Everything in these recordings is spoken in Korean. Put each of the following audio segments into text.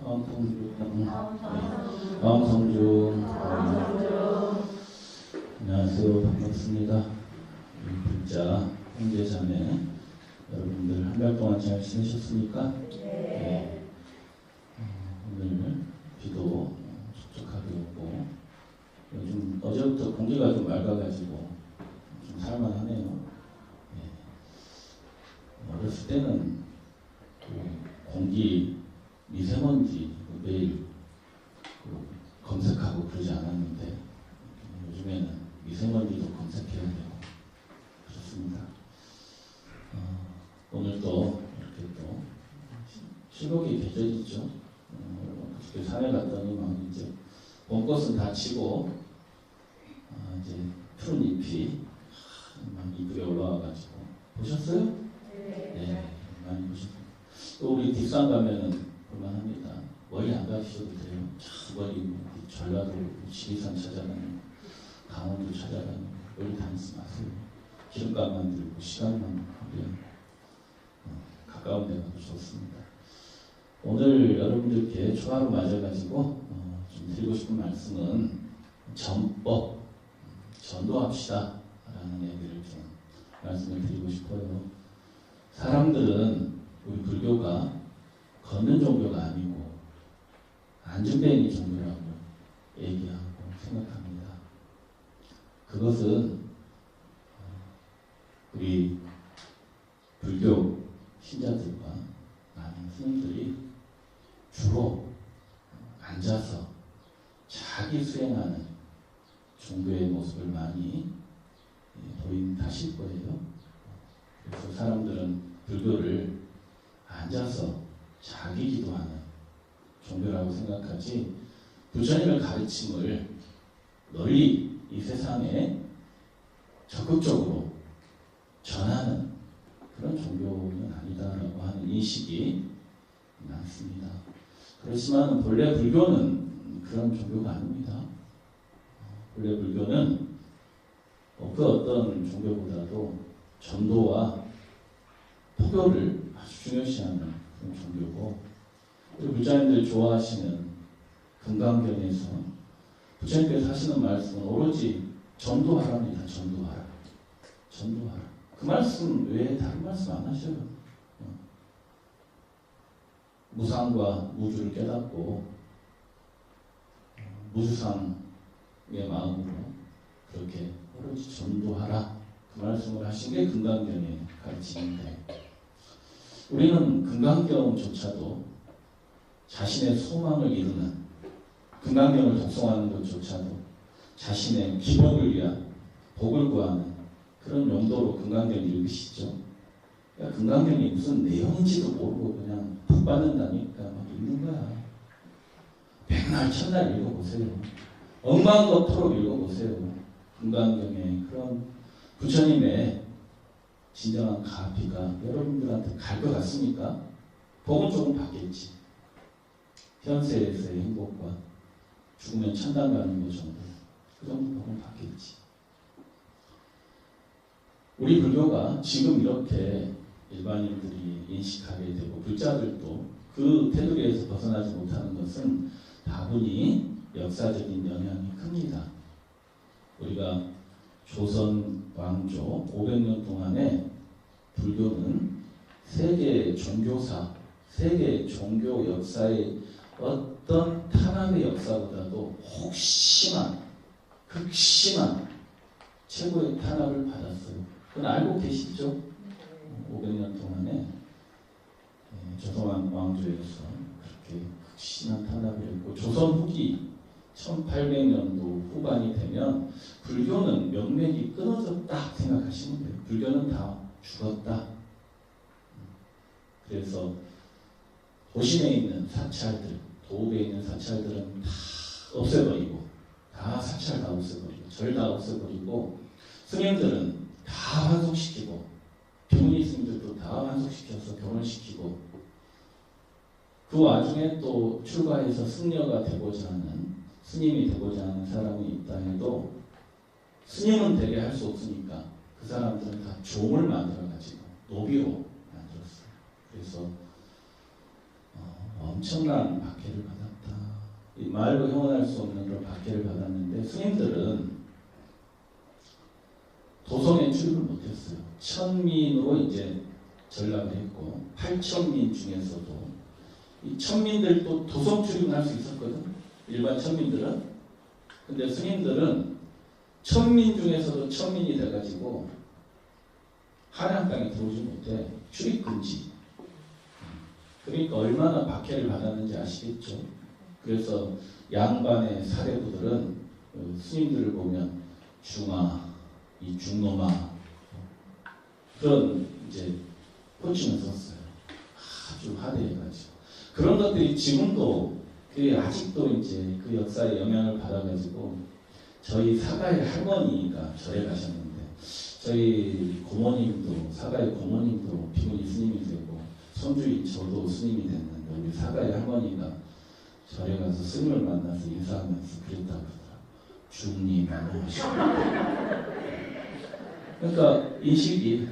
왕성주. 안녕하세요. 반갑습니다. 불자 형제자매 여러분들 한 달 동안 잘 지내셨습니까? 네. 오늘 비도 촉촉하게 오고 요즘 어제부터 공기가 좀 맑아가지고 좀 살만하네요. 네. 어렸을 때는 공기 미세먼지 매일 검색하고 그러지 않았는데 요즘에는 미세먼지도 검색해야 되고 그렇습니다. 오늘 또 이렇게 또 실록이 계절이죠. 그렇게 산에 갔더니 막 이제 봄꽃은 다 지고 이제 푸른 잎이 막 이쁘게 올라와가지고 보셨어요? 네, 많이 보셨어요. 또 우리 뒷산 가면은 볼만합니다. 멀리 안 가셔도 돼요. 참 멀리 전라도 지리산 찾아가는 강원도 찾아가는 멀리 다니지 마세요. 기름값만 들고 시간만 하면 가까운 데 가도 좋습니다. 오늘 여러분들께 초하루 맞아가지고 좀 드리고 싶은 말씀은 전법, 전도합시다 라는 얘기를 좀 말씀을 드리고 싶어요. 사람들은 우리 불교가 걷는 종교가 아니고 안중뱅이 종교라고 얘기하고 생각합니다. 그것은 우리 불교 신자들과 많은 스님들이 주로 앉아서 자기 수행하는 종교의 모습을 많이 보인다실 거예요. 그래서 사람들은 불교를 앉아서 자기 기도하는 종교라고 생각하지 부처님의 가르침을 널리 이 세상에 적극적으로 전하는 그런 종교는 아니다라고 하는 인식이 많습니다. 그렇지만 본래 불교는 그런 종교가 아닙니다. 본래 불교는 그 어떤 종교보다도 전도와 포교를 아주 중요시하는 그런 종교고, 우리 불자님들 좋아하시는 금강경에서 부처님께서 하시는 말씀은 오로지 전도하랍니다. 전도하라. 전도하라. 그 말씀 외에 다른 말씀 안 하셔요. 무상과 무주를 깨닫고 무주상의 마음으로 그렇게 오로지 전도하라. 그 말씀을 하신 게 금강경의 가르침인데, 우리는 금강경조차도 자신의 소망을 이루는, 금강경을 독송하는 것조차도 자신의 기복을 위한, 복을 구하는 그런 용도로 금강경을 읽으시죠. 그러니까 금강경이 무슨 내용인지도 모르고 그냥 복 받는다니까 막 읽는 거야. 백날 천날 읽어보세요. 억만거토록 읽어보세요. 금강경의 그런 부처님의 진정한 가피가 여러분들한테 갈 것 같습니까? 복은 조금 받겠지. 현세에서의 행복과 죽으면 천당 가는 것 정도, 그 정도 복은 받겠지. 우리 불교가 지금 이렇게 일반인들이 인식하게 되고 불자들도 그 테두리에서 벗어나지 못하는 것은 다분히 역사적인 영향이 큽니다. 우리가 조선 왕조 500년 동안에 불교는 세계 종교사, 세계 종교 역사의 어떤 탄압의 역사보다도 혹심한, 극심한 최고의 탄압을 받았어요. 그건 알고 계시죠? 500년 동안에 조선 왕조에서 그렇게 극심한 탄압을 했고, 조선 후기 1800년도 후반이 되면 불교는 명맥이 끊어졌다 생각하시면 돼요. 불교는 다 죽었다. 그래서 도심에 있는 사찰들, 도읍에 있는 사찰들은 다 없애버리고, 다 사찰 다 없애버리고, 절 다 없애버리고, 스님들은 다 환속시키고, 비문이 스님들도 다 환속시켜서 결혼시키고, 그 와중에 또 출가해서 승려가 되고자 하는, 스님이 되고자 하는 사람이 있다 해도 스님은 되게 할 수 없으니까 그 사람들은 다 종을 만들어가지고 노비로 만들었어요. 그래서 엄청난 박해를 받았다. 이 말로 형언할 수 없는 그런 박해를 받았는데 스님들은 도성에 출입을 못했어요. 천민으로 이제 전락을 했고 8천민 중에서도 이 천민들도 도성 출입을 할 수 있었거든. 일반 천민들은. 근데 스님들은 천민 중에서도 천민이 돼가지고 한양 땅에 들어오지 못해. 출입 금지. 그러니까 얼마나 박해를 받았는지 아시겠죠? 그래서 양반의 사대부들은 스님들을 보면 중아, 이 중놈아 그런 이제 호칭을 썼어요. 아주 하대해가지고 그런 것들이 지금도 아직도 이제 그 역사의 영향을 받아가지고 저희 사가의 할머니가 절에 가셨는데 저희 고모님도 사가의 고모님도 비구니 스님이 되고 손주인 저도 스님이 됐는데 우리 사가의 할머니가 절에 가서 스님을 만나서 인사하면서 그랬다고 그러더라고요. 중님 안녕하십니까. 그러니까 인식이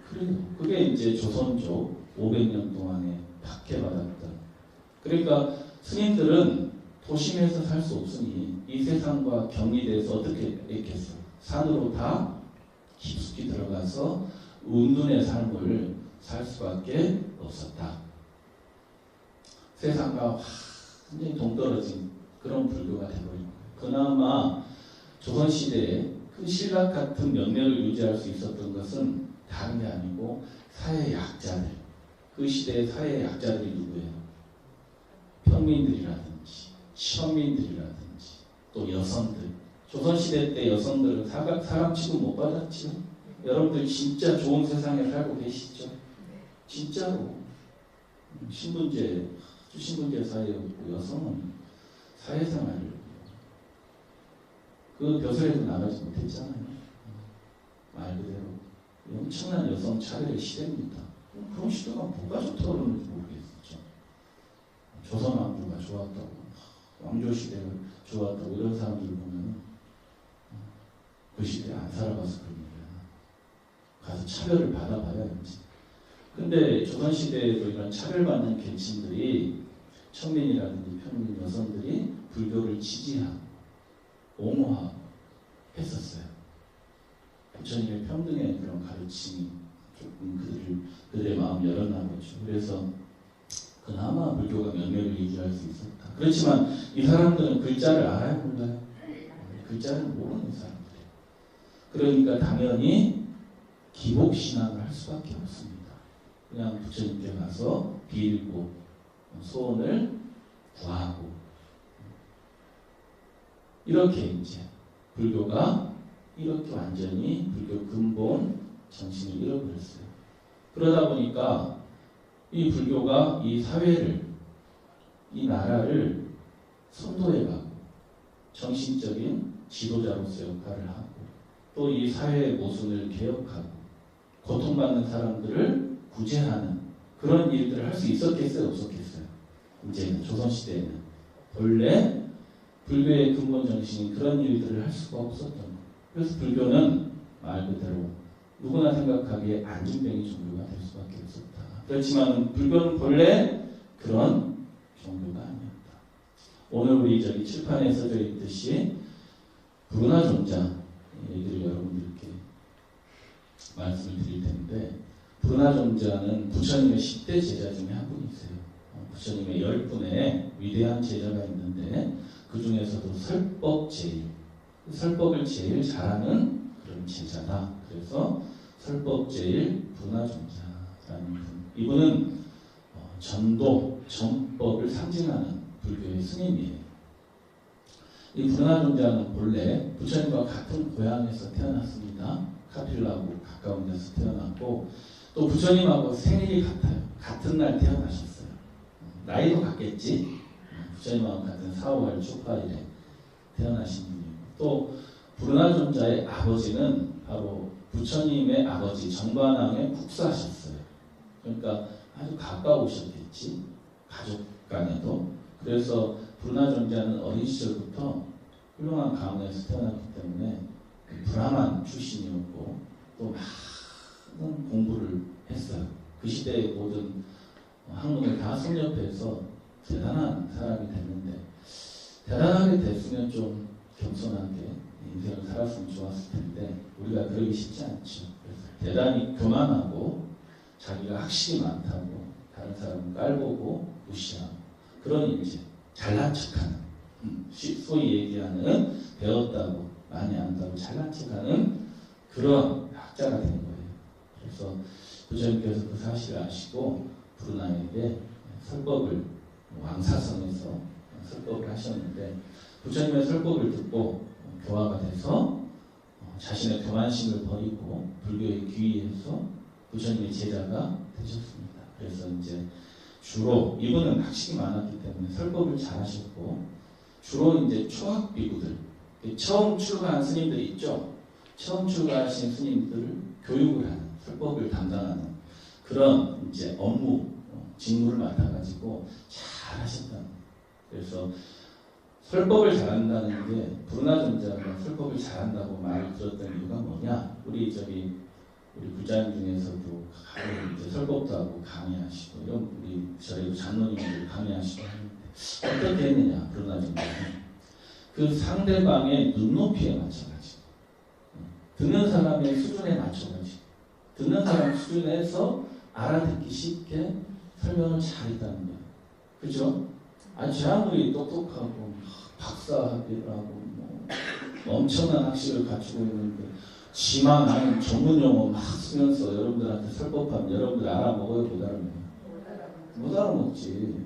그래요. 그게 이제 조선족 500년 동안에 박해받았다. 그러니까 스님들은 도심에서 살 수 없으니 이 세상과 격리돼서 어떻게 했겠어요? 산으로 다 깊숙이 들어가서 은둔의 삶을 살 수밖에 없었다. 세상과 완전히 동떨어진 그런 불교가 되어버린 거예요. 그나마 조선시대에 그 신라 같은 명맥을 유지할 수 있었던 것은 다른 게 아니고 사회 약자들. 그 시대의 사회 약자들이 누구예요? 평민들이라든지 천민들이라든지 또 여성들. 조선시대 때 여성들은 사람 취급 못 받았죠. 여러분들 진짜 좋은 세상에 살고 계시죠? 진짜로. 신분제 사회였고 여성은 사회생활을 그 벼슬에도 나가지 못했잖아요. 말 그대로 엄청난 여성 차별의 시대입니다. 그런 시대가 뭐가 좋다고 그러는지 모르겠죠. 조선왕조가 좋았다고 왕조시대가 좋았다고 이런 사람들 보면 그 시대에 안 살아봐서 그런 거야. 가서 차별을 받아봐야지. 근데 조선시대에도 이런 차별받는 계층들이 천민이라든지 평민 여성들이 불교를 지지하고 옹호했었어요. 부처님의 평등의 그런 가르침이 조금 그들의 마음을 열었나 보죠. 그래서 그나마 불교가 명맥을 유지할 수 있었다. 그렇지만 이 사람들은 글자를 알아요, 몰라요? 글자를 모르는 사람들이에요. 그러니까 당연히 기복신앙을 할 수밖에 없습니다. 그냥 부처님께 가서 빌고 소원을 구하고 이렇게 이제 불교가 이렇게 완전히 불교 근본 정신을 잃어버렸어요. 그러다 보니까 이 불교가 이 사회를 이 나라를 선도해가고 정신적인 지도자로서 역할을 하고 또 이 사회의 모순을 개혁하고 고통받는 사람들을 구제하는 그런 일들을 할 수 있었겠어요? 없었겠어요? 이제는 조선시대에는 본래 불교의 근본 정신이 그런 일들을 할 수가 없었던 거예요. 그래서 불교는 말 그대로 누구나 생각하기에 안진뱅이 종교가 될 수밖에 없었다. 그렇지만 불교는 본래 그런 종교가 아니었다. 오늘 우리 저기 칠판에 써져 있듯이 브루나존자 얘기를 여러분들께 말씀을 드릴 텐데 브루나존자는 부처님의 10대 제자 중에 한 분이세요. 부처님의 10분의 위대한 제자가 있는데 그 중에서도 설법을 제일 잘하는 그런 제자다. 그래서 설법제일 브루나존자라는 분. 이분은 전도, 정법을 상징하는 불교의 스님이에요. 이 브루나존자는 본래 부처님과 같은 고향에서 태어났습니다. 카필라고 가까운 데서 태어났고 또 부처님하고 생일이 같아요. 같은 날 태어나셨어요. 나이도 같겠지. 부처님하고 같은 4, 5월 초파일에 태어나신 분이고 또 브루나존자의 아버지는 바로 부처님의 아버지 정관왕의 국사셨어요. 그러니까 아주 가까우셨겠지. 가족 간에도. 그래서 브루나존자는 어린 시절부터 훌륭한 가문에서 태어났기 때문에 브라만 출신이었고 또 많은 공부를 했어요. 그 시대의 모든 학문을 다 섭렵해서 대단한 사람이 됐는데 대단하게 됐으면 좀 겸손하게 인생을 살았으면 좋았을 텐데 우리가 그러기 쉽지 않죠. 그래서 대단히 교만하고 자기가 학식이 많다고 다른 사람을 깔보고 무시하고 그런 이제 잘난 척하는 소위 얘기하는 배웠다고 많이 안다고 잘난 척하는 그런 학자가 된 거예요. 그래서 부처님께서 그 사실을 아시고 브루나에게 설법을 왕사성에서 설법을 하셨는데 부처님의 설법을 듣고 교화가 돼서 자신의 교만심을 버리고 불교에 귀의해서 부처님의 제자가 되셨습니다. 그래서 이제 주로 이분은 학식이 많았기 때문에 설법을 잘하셨고 주로 이제 초학 비구들 처음 출가한 스님들이 있죠. 처음 출가하신 스님들을 교육을 하는 설법을 담당하는 그런 이제 업무 직무를 맡아가지고 잘하셨다. 그래서 설법을 잘한다는 게 브루나존자가 설법을 잘한다고 말을 들었던 이유가 뭐냐? 우리 불자님 중에서도 이제 설법도 하고 강의하시고 이런 우리 저희 장로님들 강의하시고 하는데 어떻게 했느냐? 브루나존자는 그 상대방의 눈높이에 맞춰가지고 듣는 사람의 수준에 맞춰가지고 듣는 사람 수준에서 알아듣기 쉽게 설명을 잘했다는 거예요. 그죠? 아니 아무리 똑똑하고 박사학위라고 엄청난 학식을 갖추고 있는데 지만 아는 전문 용어 막 쓰면서 여러분들한테 설법하면 여러분들 알아먹어요? 못 알아먹어요? 못 알아먹지.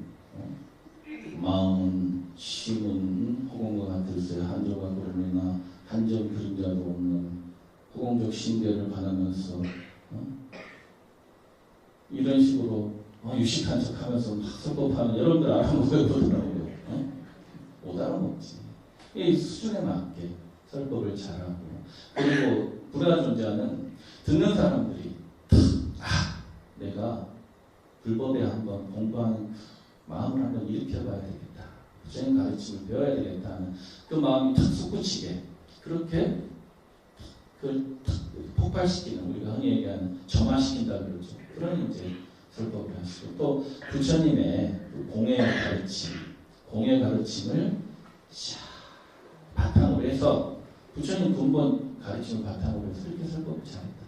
마음은 심은 허공과 같을세 한조가 고르나 한점 그림자도 없는 허공적 신비를 바라면서 이런 식으로 유식한 척하면서 막 설법하면 여러분들 알아먹어요? 못 알아먹어요? 못 알아먹지. 이 수준에 맞게 설법을 잘하고 그리고 브루나존자는 듣는 사람들이 내가 불법에 한번 공부하는 마음을 한번 일으켜봐야 되겠다. 부처님 가르침을 배워야 되겠다 하는 그 마음이 탁 솟구치게 그렇게 그 폭발시키는 우리가 흔히 얘기하는 점화시킨다 그러죠. 그런 이제 설법을 하시고 또 부처님의 공예 가르침을 바탕으로 해서 부처님 근본 가르침을 바탕으로 해서 이렇게 설법을 잘했다.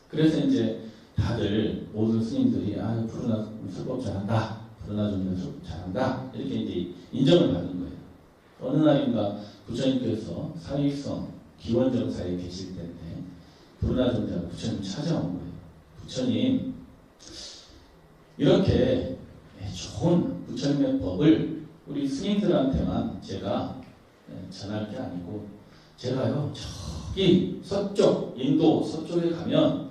그래서 이제 다들 모든 스님들이 브루나 설법 잘한다, 브루나존자 설법 잘한다 이렇게 이제 인정을 받는 거예요. 어느 날인가 부처님께서 사위성 기원정사에 계실 때인데 브루나존자가 부처님 찾아온 거예요. 부처님 이렇게 좋은 부처님의 법을 우리 스님들한테만 제가 전할 게 아니고 제가요 저기 서쪽 인도 서쪽에 가면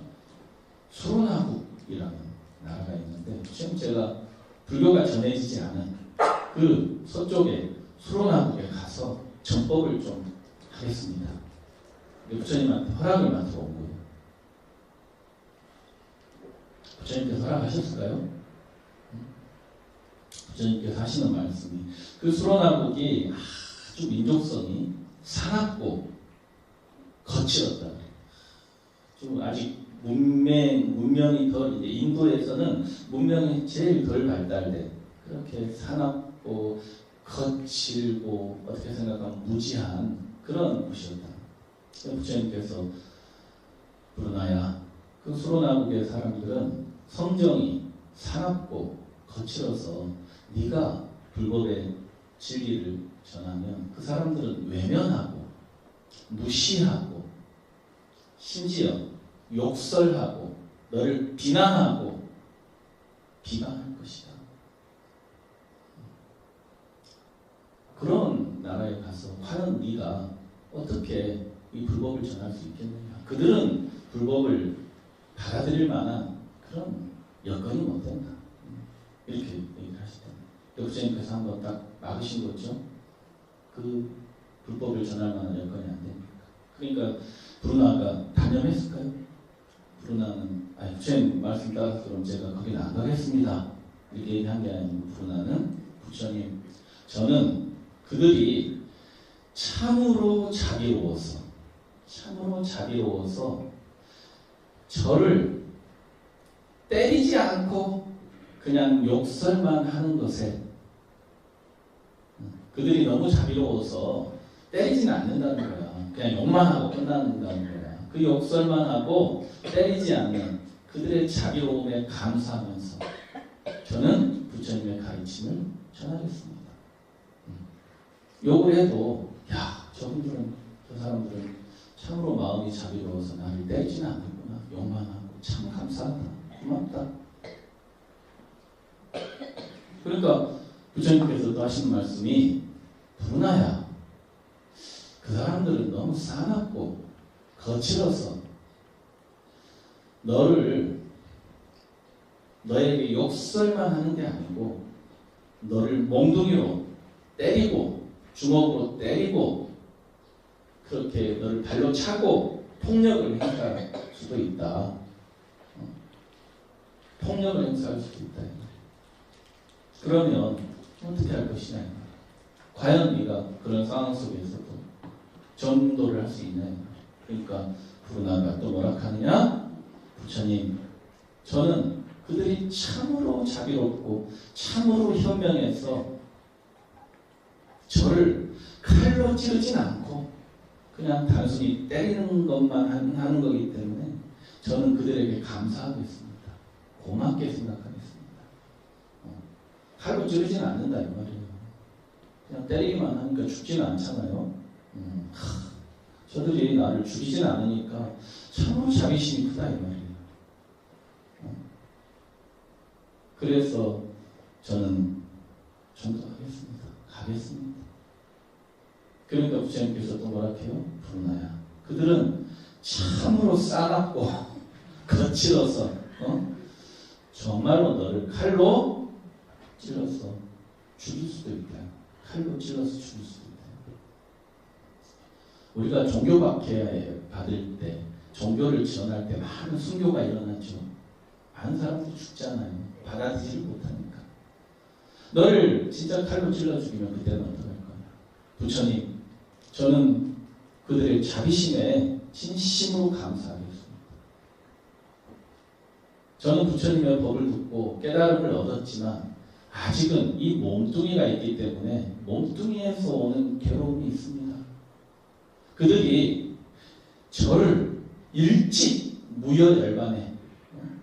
수로나국이라는 나라가 있는데 지금 제가 불교가 전해지지 않은 그 서쪽에 수로나국에 가서 정법을 좀 하겠습니다. 부처님한테 허락을 맡아 온 거예요. 부처님께서 허락하셨을까요? 부처님께서 하시는 말씀이 그 수로나국이 아주 민족성이 사납고 거칠었다. 좀 아직 문명이 덜 이제 인도에서는 문명이 제일 덜 발달돼 그렇게 사납고 거칠고 어떻게 생각하면 무지한 그런 곳이었다. 부처님께서 브루나야 그 수로나국의 사람들은 성정이 사납고 거칠어서 네가 불법의 진리를 전하면 그 사람들은 외면하고 무시하고 심지어 욕설하고 너를 비난하고 비방할 것이다. 그런 나라에 가서 과연 네가 어떻게 이 불법을 전할 수 있겠느냐. 그들은 불법을 받아들일 만한 그런 여건이 못 된다. 이렇게 얘기를 하시더라고요. 부처님께서 한번 딱 막으신 거죠. 그 불법을 전할 만한 여건이 안 됩니까? 그러니까 브루나가 단념했을까요? 브루나는 부처님 말씀 따라서 그럼 제가 거기는 안 가겠습니다. 이렇게 얘기한 게 아니고 브루나는 부처님 저는 그들이 참으로 자비로워서 저를 때리지 않고 그냥 욕설만 하는 것에 그들이 너무 자비로워서 때리지는 않는다는 거야. 그냥 욕만 하고 끝난다는 거야. 그 욕설만 하고 때리지 않는 그들의 자비로움에 감사하면서 저는 부처님의 가르침을 전하겠습니다. 욕을 해도 야 저분들은 저 사람들은 참으로 마음이 자비로워서 나를 때리지는 않는구나. 욕만 하고 참 감사하다. 고맙다. 그러니까 부처님께서도 하시는 말씀이 부르나야 그 사람들은 너무 싸납고 거칠어서 너에게 욕설만 하는 게 아니고 너를 몽둥이로 때리고 주먹으로 때리고 그렇게 너를 발로 차고 폭력을 행사할 수도 있다. 폭력을 행사할 수도 있다. 그러면 어떻게 할 것이냐. 과연 네가 그런 상황 속에서도 전도를 할 수 있냐. 그러니까 부르나가 또 뭐라 하느냐. 부처님 저는 그들이 참으로 자비롭고 참으로 현명해서 저를 칼로 찌르진 않고 그냥 단순히 때리는 것만 하는 거기 때문에 저는 그들에게 감사하고 있습니다. 고맙게 생각하겠습니다. 칼로 찌르진 않는다 이 말이에요. 그냥 때리기만 하니까 죽지는 않잖아요. 저들이 나를 죽이진 않으니까 참으로 자비심이 크다 이 말이에요. 그래서 저는 전도하겠습니다. 가겠습니다. 그러니까 부처님께서 또 뭐라 해요? 부르나야. 그들은 참으로 싸납고 거칠어서 정말로 너를 칼로 찔러서 죽일 수도 있다. 칼로 찔러서 죽일 수도 있다. 우리가 종교박해 받을 때 종교를 지원할 때 많은 순교가 일어나죠. 많은 사람들이 죽잖아요. 받아들이지 못하니까. 너를 진짜 칼로 찔러 죽이면 그때는 어떡할 거야? 부처님, 저는 그들의 자비심에 진심으로 감사하겠습니다. 저는 부처님의 법을 듣고 깨달음을 얻었지만 아직은 이 몸뚱이가 있기 때문에 몸뚱이에서 오는 괴로움이 있습니다. 그들이 저를 일찍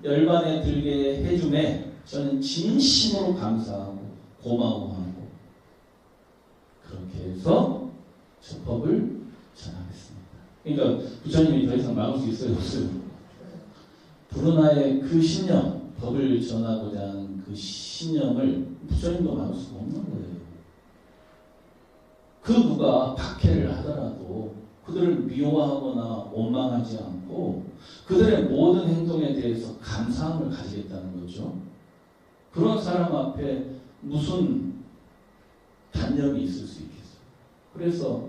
열반에 들게 해줌에 저는 진심으로 감사하고 고마워하고 그렇게 해서 저 법을 전하겠습니다. 그러니까 부처님이 더 이상 막을 수 있어요? 없어요? 부르나의 그 신념, 법을 전하고자 하는 그 신념을 부처님도 막을 수가 없는 거예요. 그 누가 박해를 하더라도 그들을 미워하거나 원망하지 않고 그들의 모든 행동에 대해서 감사함을 가지겠다는 거죠. 그런 사람 앞에 무슨 단념이 있을 수 있겠어요. 그래서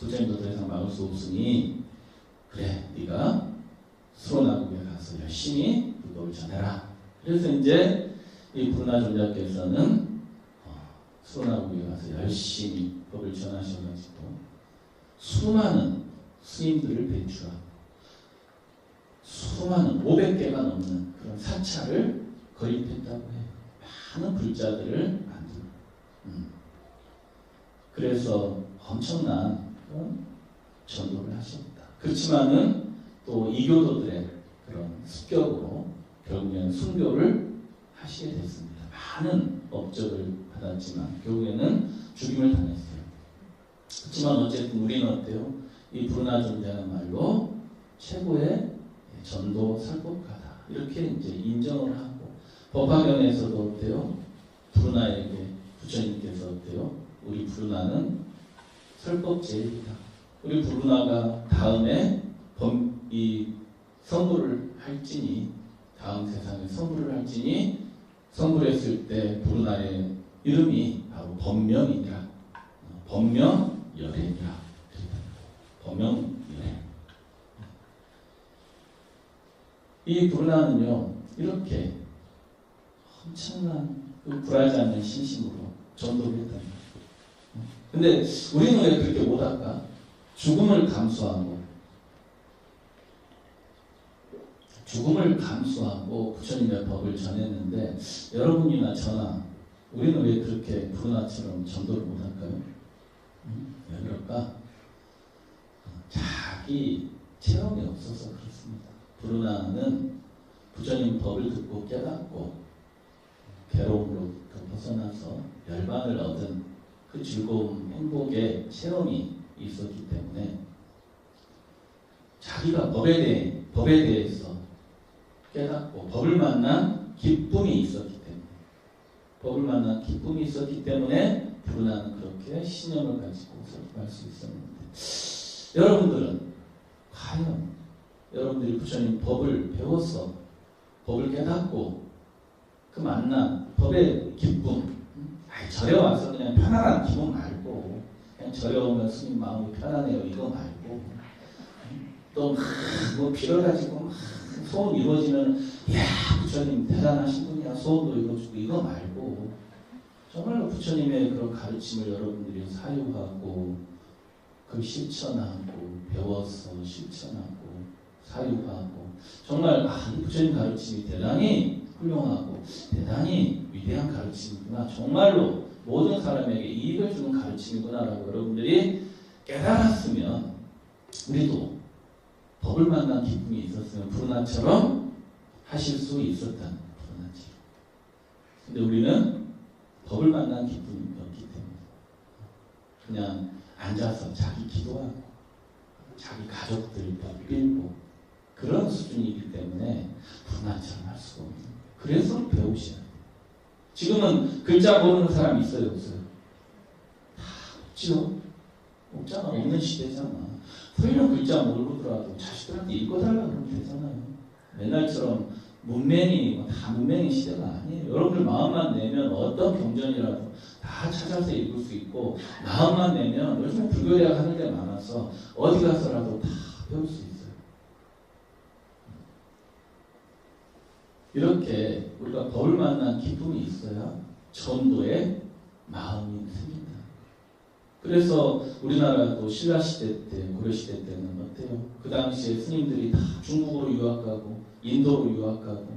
부처님도 더 이상 막을 수 없으니 그래 네가 수로나국에 가서 열심히 그 법을 전해라. 그래서 이제 이 부르나 존자께서는 수로나국에 가서 열심히 법을 전하셔가지고 수많은 스님들을 배출하고 수많은 500개가 넘는 그런 사찰을 건립했다고 해요. 많은 불자들을 만들고 그래서 엄청난 전도를 하셨다. 그렇지만은 또 이교도들의 그런 습격으로 결국에는 순교를 하시게 됐습니다. 많은 업적을 받았지만 결국에는 죽임을 당했어요. 그렇지만 어쨌든 우리는 어때요? 이 부르나 존자야말로 최고의 전도 설법가다. 이렇게 이제 인정을 하고 법화경에서도 어때요? 부르나에게 부처님께서 어때요? 우리 부르나는 설법제일이다. 우리 부르나가 다음에 이 선물을 할지니 다음 세상에 선물을 할지니 선물했을 때 부르나의 이름이 바로 법명이니라. 법명열애니라. 법명열애. 이 부르나는요 이렇게 엄청난 그 굴하지 않는 신심으로 전도를 했다. 근데 우리는 왜 그렇게 못할까? 죽음을 감수하고 죽음을 감수하고 부처님의 법을 전했는데 여러분이나 저나 우리는 왜 그렇게 브루나처럼 전도를 못할까요? 왜 그럴까? 자기 체험이 없어서 그렇습니다. 브루나는 부처님 법을 듣고 깨닫고 괴로움으로부터 벗어나서 열반을 얻은 그 즐거움, 행복의 체험이 있었기 때문에 자기가 법에 대해서 깨닫고 법을 만난 기쁨이 있었기 때문에 브루나는 그렇게 신념을 가지고 설법할 수 있었는데 여러분들은 과연 여러분들이 부처님 법을 배워서 법을 깨닫고 그 만난 법의 기쁨, 절에 와서 그냥 편안한 기분 말고 그냥 절에 오면 스님 마음이 편안해요 이거 말고 또 뭐 빌어가지고 소원 이루어지면 이야 부처님 대단하신 분이야 소원도 이루어주고 이거 말고 정말로 부처님의 그런 가르침을 여러분들이 사유하고 그 실천하고 배워서 실천하고 사유하고 정말 이 부처님 가르침이 대단히 훌륭하고 대단히 위대한 가르침이구나 정말로 모든 사람에게 이익을 주는 가르침이구나라고 여러분들이 깨달았으면 우리도 법을 만난 기쁨이 있었으면 브루나처럼 하실 수 있었다는 브루나처럼. 근데 우리는 법을 만난 기쁨이 없기 때문에 그냥 앉아서 자기 기도하고 자기 가족들 빌고 그런 수준이기 때문에 브루나처럼 할 수가 없는 거예요. 그래서 배우셔야 돼요. 지금은 글자 모르는 사람 있어요 없어요? 다 없죠. 없잖아. 없는 시대잖아. 설령 글자 모르더라도 자식들한테 읽어달라고 그러면 되잖아요. 옛날처럼 문맹이 다 문맹의 시대가 아니에요. 여러분들 마음만 내면 어떤 경전이라도 다 찾아서 읽을 수 있고 마음만 내면 요즘 불교대학 하는 데 많아서 어디 가서라도 다 배울 수 있어요. 이렇게 우리가 법을 만난 기쁨이 있어야 전도의 마음이 생긴다. 그래서 우리나라도 신라시대 때, 고려시대 때는 어때요? 그 당시에 스님들이 다 중국으로 유학가고 인도로 유학가고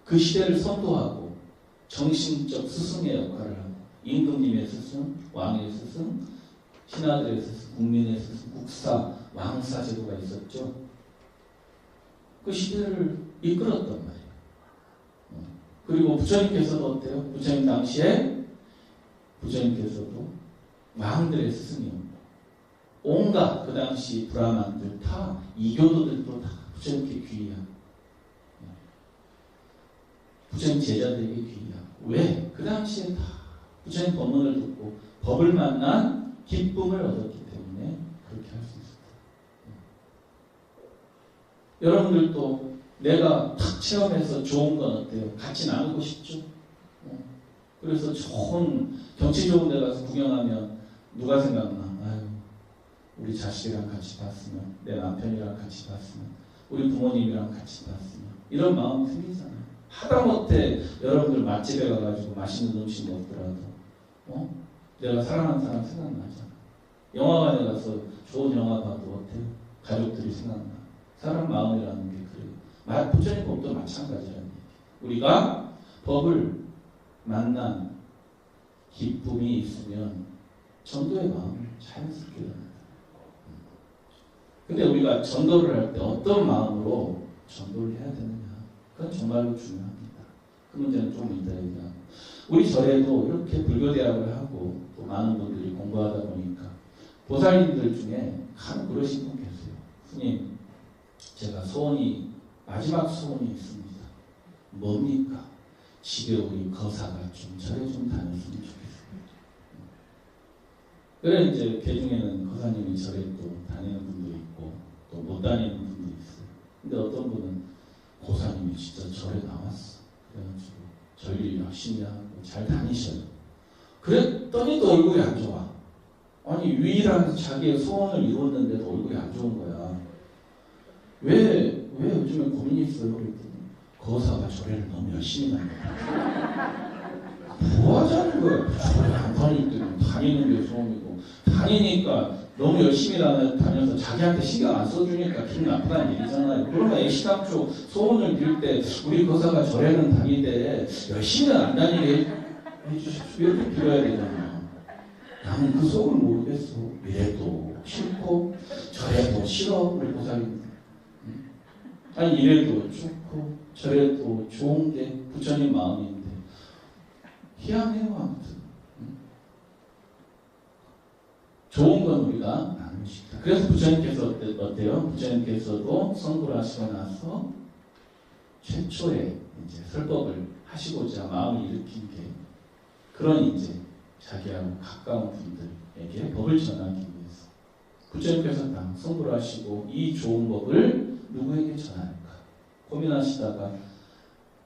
그 시대를 선도하고 정신적 스승의 역할을 하고 임금님의 스승, 왕의 스승, 신하들의 스승, 국민의 스승, 국사, 왕사 제도가 있었죠. 그 시대를 이끌었단 말이에요. 그리고 부처님께서도 어때요? 부처님 당시에 부처님께서도 왕들의 스승이었고 온갖 그 당시 브라만들 다 이교도들도 다 부처님께 귀의하고 부처님 제자들에게 귀의하고 왜? 그 당시에 다 부처님 법문을 듣고 법을 만난 기쁨을 얻었기 때문에 그렇게 할 수 있었다. 여러분들도 내가 탁 체험해서 좋은 건 어때요? 같이 나누고 싶죠? 그래서 좋은 경치 좋은 데 가서 구경하면 누가 생각나? 아유, 우리 자식이랑 같이 봤으면, 내 남편이랑 같이 봤으면, 우리 부모님이랑 같이 봤으면 이런 마음이 생기잖아요. 하다못해 여러분들 맛집에 가가지고 맛있는 음식 먹더라도 내가 사랑하는 사람 생각나잖아. 영화관에 가서 좋은 영화 봐도 어때요? 가족들이 생각나. 사람 마음이라는 게 그래요. 부처님 법도 마찬가지라는 얘기예요. 우리가 법을 만난 기쁨이 있으면 전도의 마음을 자연스럽게 일어납니다. 근데 우리가 전도를 할 때 어떤 마음으로 전도를 해야 되느냐? 그건 정말로 중요합니다. 그 문제는 조금 이따 얘기하고. 우리 절에도 이렇게 불교대학을 하고 또 많은 분들이 공부하다 보니까 보살님들 중에 간 그러신 분 계세요. 스님, 제가 마지막 소원이 있습니다. 뭡니까? 집에 우리 거사가 좀 절에 좀 다녔으면 좋겠습니다. 그래 이제 그 중에는 거사님이 절에 또 다니는 분도 있고 또 못 다니는 분도 있어요. 근데 어떤 분은 고사님이 진짜 절에 나왔어. 그래가지고 절일 열심히 하고 잘 다니셔요. 그랬더니 또 얼굴이 안 좋아. 아니 유일한 자기의 소원을 이뤘는데도 얼굴이 안 좋은 거야. 왜 요즘에 고민이 있어요? 그랬더니 거사가 절에를 너무 열심히 다녀요. 뭐 하자는 거야? 절에 안 다니니까 다니는 게 소원이고 다니니까 너무 열심히 다녀서 자기한테 신경 안 써주니까 기분 나쁘다는 얘기잖아요. 그러면 애시당초 소원을 빌 때 우리 거사가 절에는 다니되 열심히는 안 다니게 해주십시오. 이렇게 빌어야 되잖아요. 나는 그 속을 모르겠어. 이래도 싫고 저래도 싫어. 우리 고사님. 아니 이래도 좋고 저래도 좋은 게 부처님 마음인데 희한해요. 아무튼 좋은 건 우리가 나누고 싶다. 그래서 부처님께서 어때요? 부처님께서도 성불을 하시고 나서 최초의 이제 설법을 하시고자 마음을 일으킨 게 그런 이제 자기하고 가까운 분들에게 법을 전하기 위해서 부처님께서 다 성불을 하시고 이 좋은 법을 누구에게 전할까 고민하시다가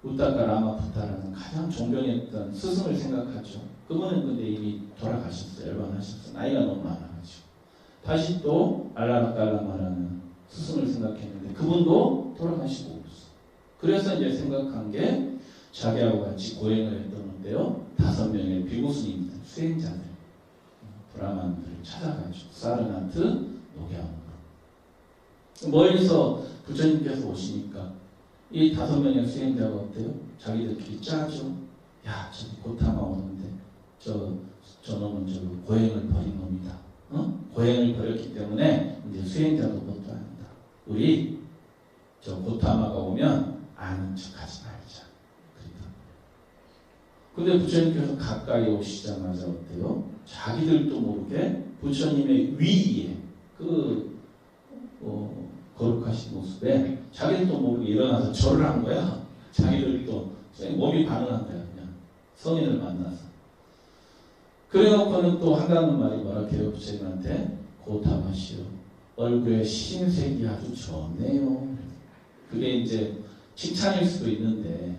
우타카 라마푸타라는 가장 존경했던 스승을 생각하죠. 그분은 근데 이미 돌아가셨어요. 열반하셨어요. 나이가 너무 많아가지고. 다시 또 알라라칼라마라는 스승을 생각했는데 그분도 돌아가시고 없어. 그래서 이제 생각한 게 자기하고 같이 고행을 했던 건데요. 5명의 비구스님들, 수행자들, 브라만들을 찾아가지고 사르나트 녹양으로. 멀리서 부처님께서 오시니까 이 5명의 수행자가 어때요? 자기들끼리 짜죠. 야, 저기 고타마 오는데 저놈은 저 고행을 버린 놈이다. 고행을 버렸기 때문에 이제 수행자도 못도 한다. 우리 저 고타마가 오면 아는 척하지 말자. 근데 부처님께서 가까이 오시자마자 어때요? 자기들도 모르게 부처님의 위에 거룩하신 모습에 자기들도 모르게 일어나서 절을 한 거야. 자기들도 몸이 반응한 거야. 그냥 성인을 만나서. 그래놓고는 또 한다는 말이 뭐라 해요? 부처님한테 고타마시오. 얼굴에 신색이 아주 좋네요. 그게 이제 칭찬일 수도 있는데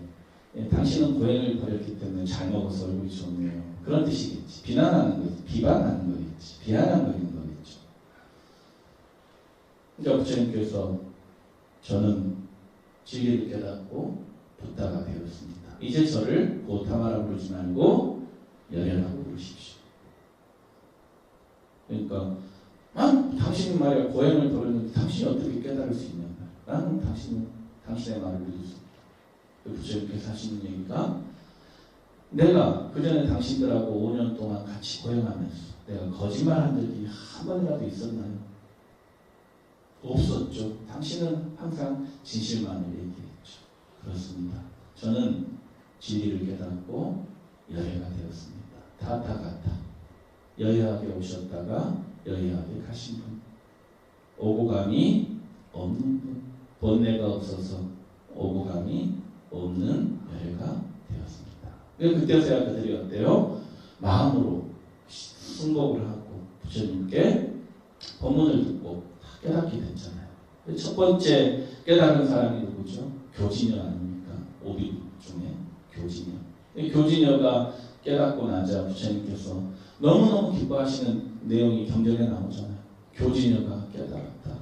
당신은 고행을 버렸기 때문에 잘 먹어서 얼굴이 좋네요. 그런 뜻이겠지. 비난하는 거겠지. 비방하는 거겠지. 비하하는 거겠죠. 그러니까 부처님께서 저는 진리를 깨닫고 부다가 되었습니다. 이제 저를 고타마라고 부르지 말고 열애라고 부르십시오. 그러니까 당신이 말이야 고행을 버렸는데 당신이 어떻게 깨달을 수 있냐. 나는 당신의 말을 믿을 수 없다. 부처님께서 하시는 얘기가 내가 그 전에 당신들하고 5년 동안 같이 고행하면서 내가 거짓말한 적이 한 번이라도 있었나요? 없었죠. 당신은 항상 진실만을 얘기했죠. 그렇습니다. 저는 진리를 깨닫고 여해가 되었습니다. 타타가타. 여해하게 오셨다가 여해하게 가신 분. 오고 감이 없는 분. 번뇌가 없어서 오고 감이 없는 여해가 되었습니다. 그때서야 그들이 어때요? 마음으로 승복을 하고 부처님께 법문을 듣고 깨닫게 됐잖아요. 첫 번째 깨닫는 사람이 누구죠? 교진여 아닙니까? 오비 중에 교진여. 교진여가 깨닫고 나자 부처님께서 너무너무 기뻐하시는 내용이 경전에 나오잖아요. 교진여가 깨달았다.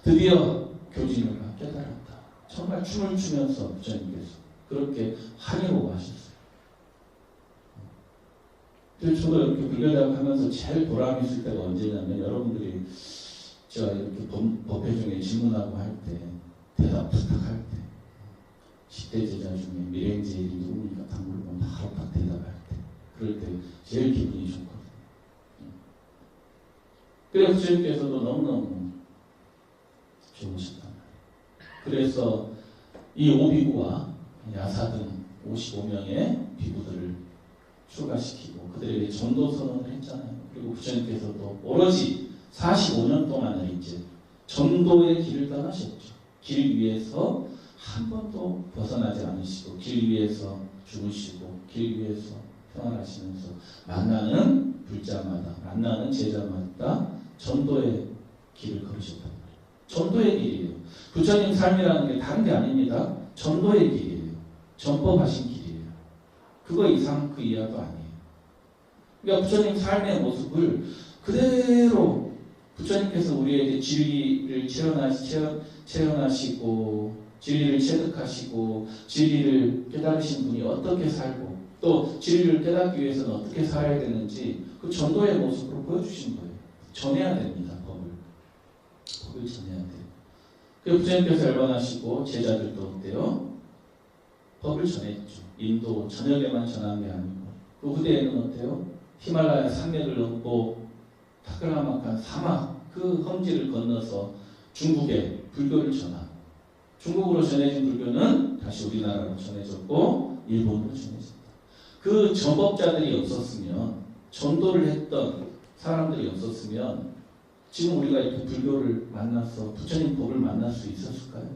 드디어 교진여가 깨달았다. 정말 춤을 추면서 부처님께서 그렇게 환희로 하셨어요. 저도 이렇게 불교대학 하면서 제일 보람 있을 때가 언제냐면 여러분들이 제가 이렇게 법회 중에 질문하고 할 때 대답 부탁할 때 10대 제자 중에 미래인제일이 누굽니까? 딱 물어보면 바로 딱 대답할 때 그럴 때 제일 기분이 좋거든요. 그래서 부처님께서도 너무너무 좋으셨단 말이에요. 그래서 이 오비구와 야사 등 55명의 비구들을 출가시키고 그들에게 전도 선언을 했잖아요. 그리고 부처님께서도 오로지 45년 동안을 이제 전도의 길을 떠나셨죠. 길 위에서 한 번도 벗어나지 않으시고 길 위에서 주무시고 길 위에서 평안하시면서 만나는 불자마다 만나는 제자마다 전도의 길을 걸으셨단 말이에요. 전도의 길이에요. 부처님 삶이라는 게 다른 게 아닙니다. 전도의 길이에요. 전법하신 길이에요. 그거 이상 그 이하도 아니에요. 그러니까 부처님 삶의 모습을 그대로 부처님께서 우리에게 진리를 체험하시고 진리를 체득하시고 진리를 깨달으신 분이 어떻게 살고 또 진리를 깨닫기 위해서는 어떻게 살아야 되는지 그 전도의 모습으로 보여주신 거예요. 전해야 됩니다. 법을 전해야 돼요. 그 부처님께서 열반하시고 제자들도 어때요? 법을 전했죠. 인도 전역에만 전한 게 아니고 그 후대에는 어때요? 히말라야 산맥을 넘고 타클라마칸 사막 그 험지를 건너서 중국에 불교를 전하고 중국으로 전해진 불교는 다시 우리나라로 전해졌고 일본으로 전해졌다. 그 전법자들이 없었으면 전도를 했던 사람들이 없었으면 지금 우리가 이렇게 불교를 만나서 부처님 법을 만날 수 있었을까요?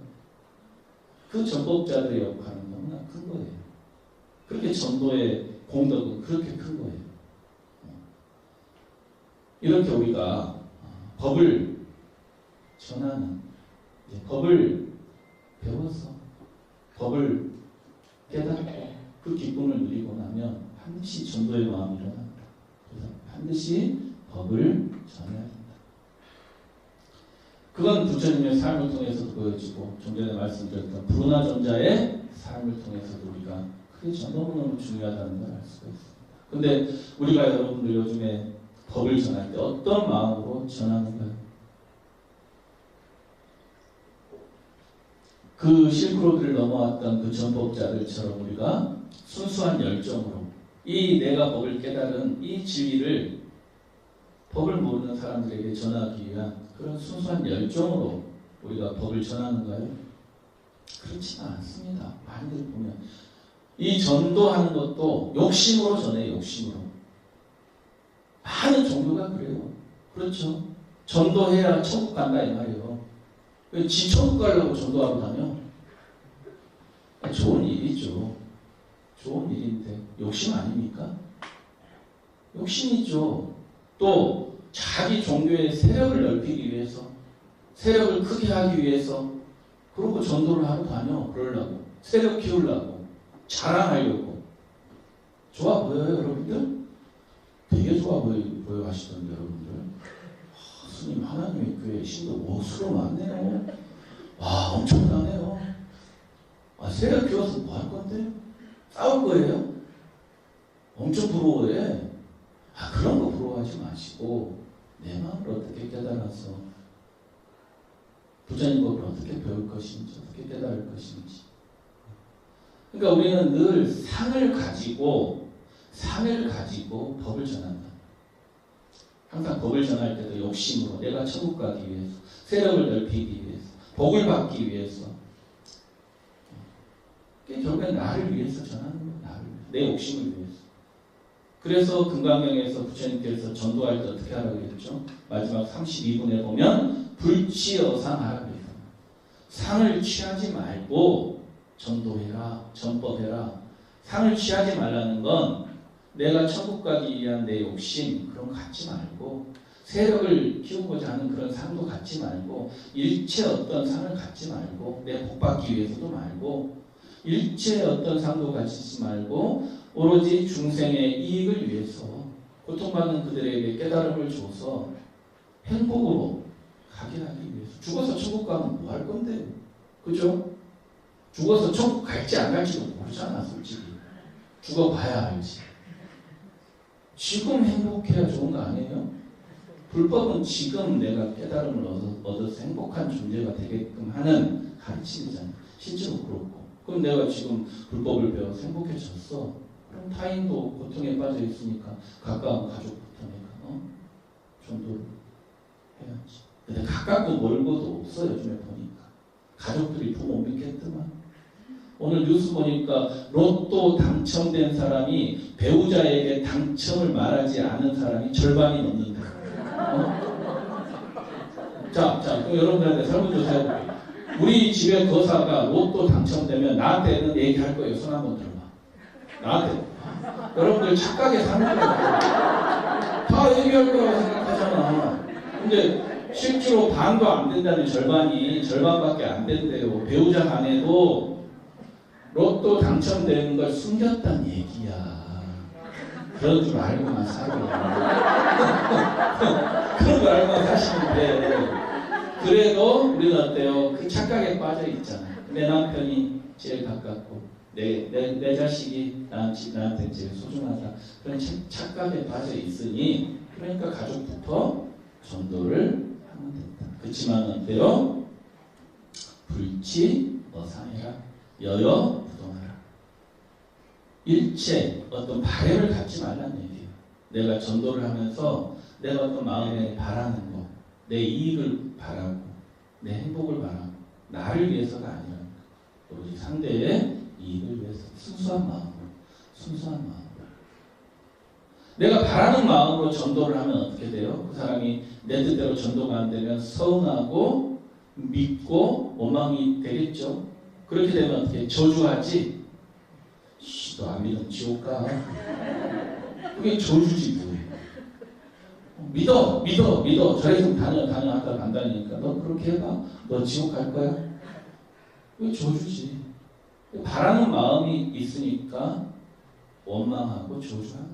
그 전법자들의 역할은 너무나 큰 거예요. 그렇게 전도의 공덕은 그렇게 큰 거예요. 이렇게 우리가 법을 전하는, 법을 배워서 법을 깨닫고 그 기쁨을 누리고 나면 반드시 전도의 마음이 일어납니다. 그래서 반드시 법을 전해야 된다. 그건 부처님의 삶을 통해서도 보여지고 좀 전에 말씀드렸던 브루나전자의 삶을 통해서도 우리가 그게 너무너무 중요하다는 걸 알 수가 있습니다. 근데 우리가 여러분들 요즘에 법을 전할 때 어떤 마음으로 전하는가요? 그 실크로드를 넘어왔던 그 전법자들처럼 우리가 순수한 열정으로 이 내가 법을 깨달은 이 진리를 법을 모르는 사람들에게 전하기 위한 그런 순수한 열정으로 우리가 법을 전하는가요? 그렇지는 않습니다. 많이들 보면 이 전도하는 것도 욕심으로 전해요. 욕심으로. 많은 종교가 그래요. 그렇죠. 전도해야 천국 간다 이 말이에요. 지 천국 가려고 전도하러 다녀? 좋은 일이죠. 좋은 일인데 욕심 아닙니까? 욕심이죠. 또 자기 종교의 세력을 넓히기 위해서, 세력을 크게 하기 위해서 그러고 전도를 하러 다녀. 그러려고. 세력 키우려고. 자랑하려고. 좋아 보여요 여러분들? 되게 좋아 보여 하시던데 여러분들. 스님 하나님의 교회 신도 멋으로 많네요. 와 엄청나네요. 세력 키워서 뭐 할 건데? 싸울 거예요? 엄청 부러워해. 그런 거 부러워하지 마시고 내 마음을 어떻게 깨달아서 부처님 법을 어떻게 배울 것인지 어떻게 깨달을 것인지. 그러니까 우리는 늘 상을 가지고 법을 전한다. 항상 법을 전할 때도 욕심으로 내가 천국 가기 위해서, 세력을 넓히기 위해서, 복을 받기 위해서. 결국엔 나를 위해서 전하는 거예요. 나를 위해서. 내 욕심을 위해서. 그래서 금강경에서 부처님께서 전도할 때 어떻게 하라고 했죠? 마지막 32분에 보면 불취어상하라고 했어요. 상을 취하지 말고 전도해라, 전법해라. 상을 취하지 말라는 건 내가 천국 가기 위한 내 욕심 그런 거 갖지 말고 세력을 키우고자 하는 그런 상도 갖지 말고 일체 어떤 상을 갖지 말고 내 복 받기 위해서도 말고 일체 어떤 상도 가지지 말고 오로지 중생의 이익을 위해서 고통받는 그들에게 깨달음을 줘서 행복으로 가게 하기 위해서. 죽어서 천국 가면 뭐 할 건데? 그죠? 죽어서 천국 갈지 안 갈지도 모르잖아 솔직히. 죽어봐야 알지. 지금 행복해야 좋은 거 아니에요? 불법은 지금 내가 깨달음을 얻어서 행복한 존재가 되게끔 하는 가르침이잖아요. 실제로 그렇고. 그럼 내가 지금 불법을 배워서 행복해졌어. 그럼 타인도 고통에 빠져 있으니까 가까운 가족부터 내가 전도를 해야지. 근데 가깝고 멀고도 없어 요즘에 보니까. 가족들이 더 못 믿겠더만. 오늘 뉴스 보니까 로또 당첨된 사람이 배우자에게 당첨을 말하지 않은 사람이 절반이 넘는다. 자, 그럼 여러분들한테 설문조사 해볼게요. 우리 집의 거사가 로또 당첨되면 나한테는 얘기할 거예요. 손 한번 들어봐. 나한테. 여러분들 착각에 사는 거예요. 다 얘기할 거라고 생각하잖아. 근데 실제로 반도 안 된다는 절반밖에 안 된대요. 배우자 간에도 로또 당첨되는 걸 숨겼단 얘기야. 그런 줄 알고만 살아요. 그런 걸 알고만 사시면 돼. 그래도 우리는 어때요? 그 착각에 빠져 있잖아요. 내 남편이 제일 가깝고 내 자식이 나한테 제일 소중하다. 그런 착각에 빠져 있으니 그러니까 가족부터 전도를 하면 된다. 그렇지만 어때요? 불치 어상해라. 여여 부동하라. 일체 어떤 바램을 갖지 말라는 얘기예요. 내가 전도를 하면서 내가 어떤 마음에 바라는 거, 내 이익을 바라고, 내 행복을 바라고, 나를 위해서가 아니라 오로지 상대의 이익을 위해서 순수한 마음으로, 순수한 마음으로. 내가 바라는 마음으로 전도를 하면 어떻게 돼요? 그 사람이 내 뜻대로 전도가 안 되면 서운하고 믿고 원망이 되겠죠. 그렇게 되면 어떻게 저주하지? 너 안 믿으면 지옥 가. 그게 저주지 뭐예요. 믿어. 저래서 다녀 하다 간다니까. 너 그렇게 해봐. 너 지옥 갈 거야. 그게 저주지. 바라는 마음이 있으니까 원망하고 저주하는 거예요.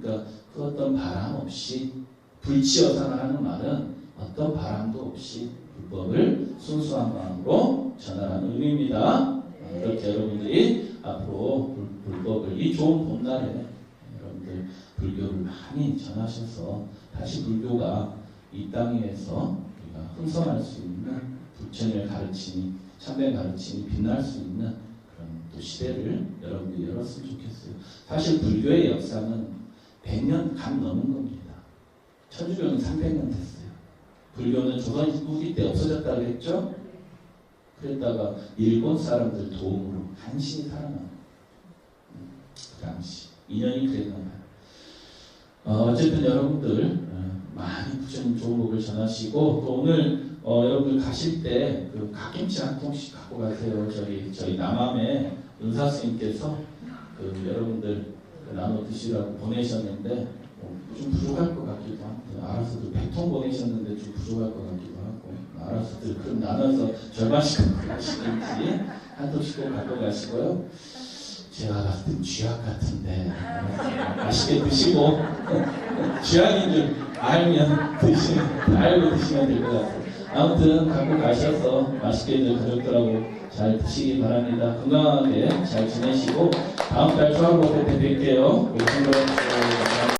그러니까 그 어떤 바람 없이 불치어서라 하는 말은 어떤 바람도 없이 불법을 순수한 마음으로 전하라는 의미입니다. 그렇게 여러분들이 앞으로 불법을 이 좋은 봄날에 여러분들 불교를 많이 전하셔서 다시 불교가 이 땅에서 우리가 흥성할 수 있는 부처님의 가르침이 참된 가르침이 빛날 수 있는 그런 또 시대를 여러분들이 열었으면 좋겠어요. 사실 불교의 역사는 100년 감 넘은 겁니다. 천주교는 300년 됐어요. 불교는 조선 후기 때 없어졌다고 했죠. 그랬다가 일본 사람들 도움으로 간신히 살아남은 그 당시 인연이 그랬나 봐요. 어쨌든 여러분들 많이 부처님 좋은 법을 전하시고 또 오늘 여러분들 가실 때 그 갓김치 한 통씩 갖고 가세요. 저희 남함에 은사 스님께서 그 여러분들 나눠 드시라고 보내셨는데 좀 부족할 것 같기도 하고 알아서들 100통 보내셨는데 좀 부족할 것 같기도 하고 알아서들 그럼 나눠서 절반씩 갖고 가시든지 한 통씩 꼭 갖고 가시고요. 제가 봤을 땐 쥐약 같은데 맛있게 드시고 쥐약인 줄 알고 드시면 될 것 같아요. 아무튼 갖고 가셔서 맛있게 가족들하고 잘 드시기 바랍니다. 건강하게 잘 지내시고 다음 달 초하루 때 뵐게요.